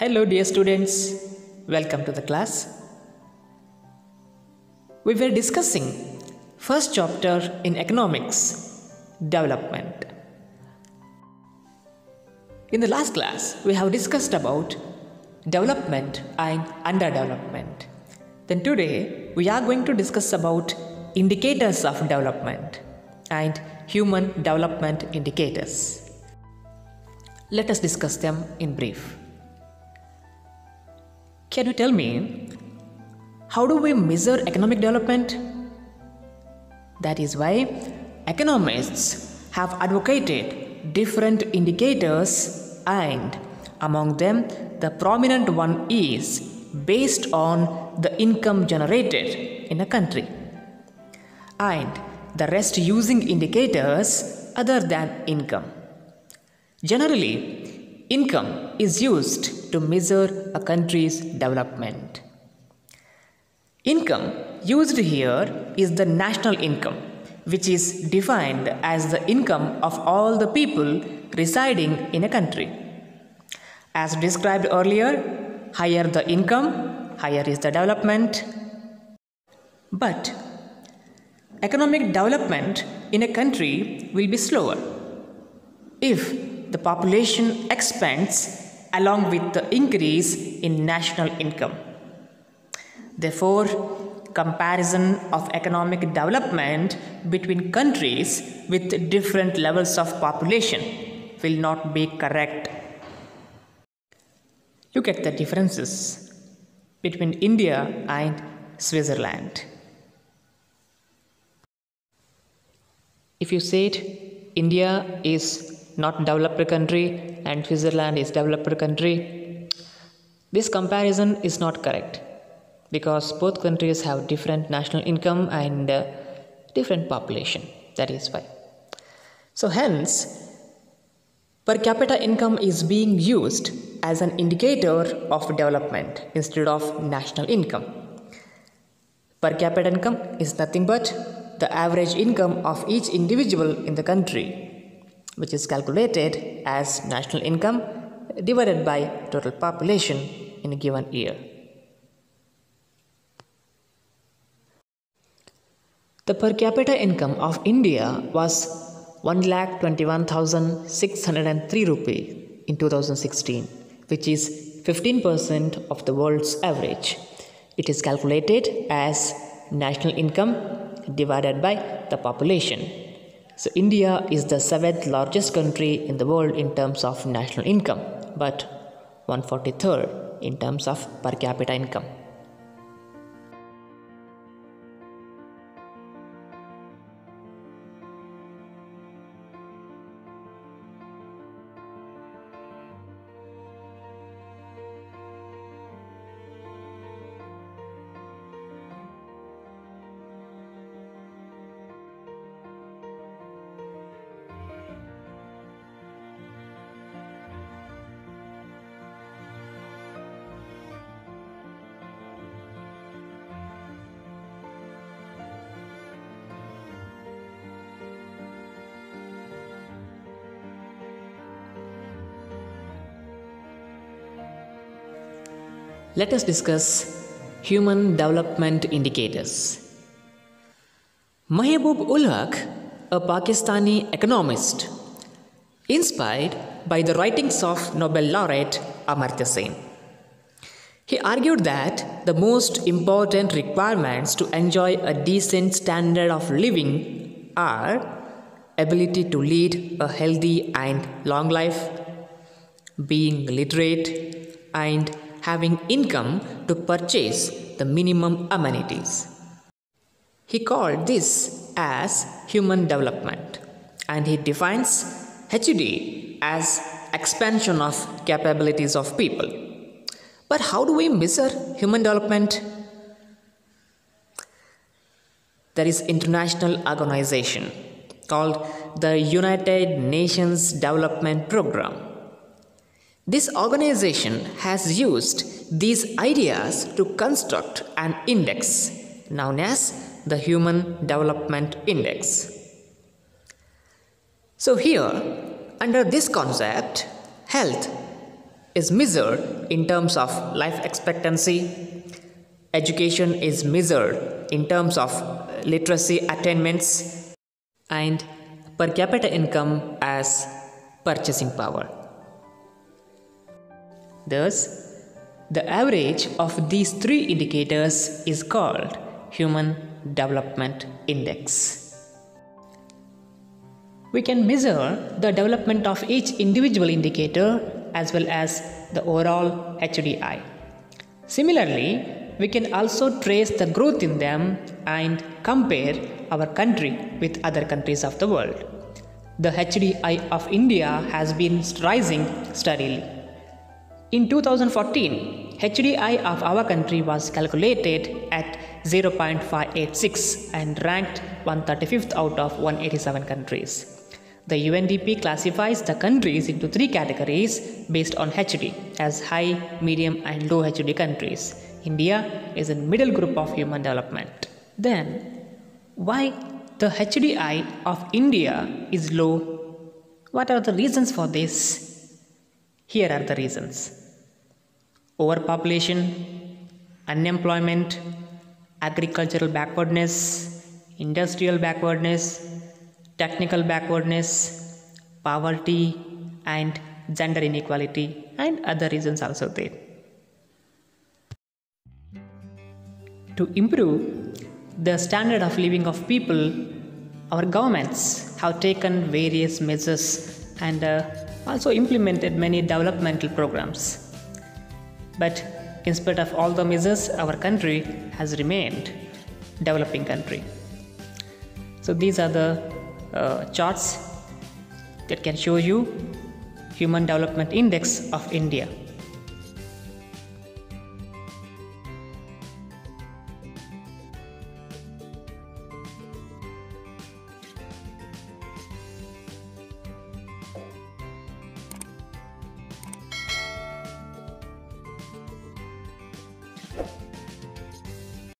Hello dear students, welcome to the class. We were discussing first chapter in economics, development. In the last class, we have discussed about development and underdevelopment. Then today, we are going to discuss about indicators of development and human development indicators. Let us discuss them in brief. Can you tell me, how do we measure economic development? That is why economists have advocated different indicators, and among them the prominent one is based on the income generated in a country, and the rest using indicators other than income. Generally, income is used to measure a country's development. Income used here is the national income, which is defined as the income of all the people residing in a country. As described earlier, higher the income, higher is the development. But economic development in a country will be slower if the population expands along with the increase in national income. Therefore, comparison of economic development between countries with different levels of population will not be correct. Look at the differences between India and Switzerland. If you said India is not developed country and Switzerland is developed country, this comparison is not correct because both countries have different national income and different population. That is why. So hence, per capita income is being used as an indicator of development instead of national income. Per capita income is nothing but the average income of each individual in the country, which is calculated as national income divided by total population in a given year. The per capita income of India was 1,21,603 rupee in 2016, which is 15% of the world's average. It is calculated as national income divided by the population. So India is the 7th largest country in the world in terms of national income, but 143rd in terms of per capita income. Let us discuss human development indicators. Mahbub ul Haq, a Pakistani economist, inspired by the writings of Nobel laureate Amartya Sen. He argued that the most important requirements to enjoy a decent standard of living are ability to lead a healthy and long life, being literate, and having income to purchase the minimum amenities. He called this as human development, and he defines HD as expansion of capabilities of people. But how do we measure human development? There is international organization called the United Nations Development Programme. This organization has used these ideas to construct an index known as the Human Development Index. So here, under this concept, health is measured in terms of life expectancy. Education is measured in terms of literacy attainments, and per capita income as purchasing power. Thus, the average of these three indicators is called Human Development Index. We can measure the development of each individual indicator as well as the overall HDI. Similarly, we can also trace the growth in them and compare our country with other countries of the world. The HDI of India has been rising steadily. In 2014, HDI of our country was calculated at 0.586 and ranked 135th out of 187 countries. The UNDP classifies the countries into three categories based on HD as high, medium and low HD countries. India is in middle group of human development. Then, why the HDI of India is low? What are the reasons for this? Here are the reasons. Overpopulation, unemployment, agricultural backwardness, industrial backwardness, technical backwardness, poverty and gender inequality, and other reasons also there. To improve the standard of living of people, our governments have taken various measures and also implemented many developmental programs. But in spite of all the measures, our country has remained developing country. So these are the charts that can show you Human Development Index of India.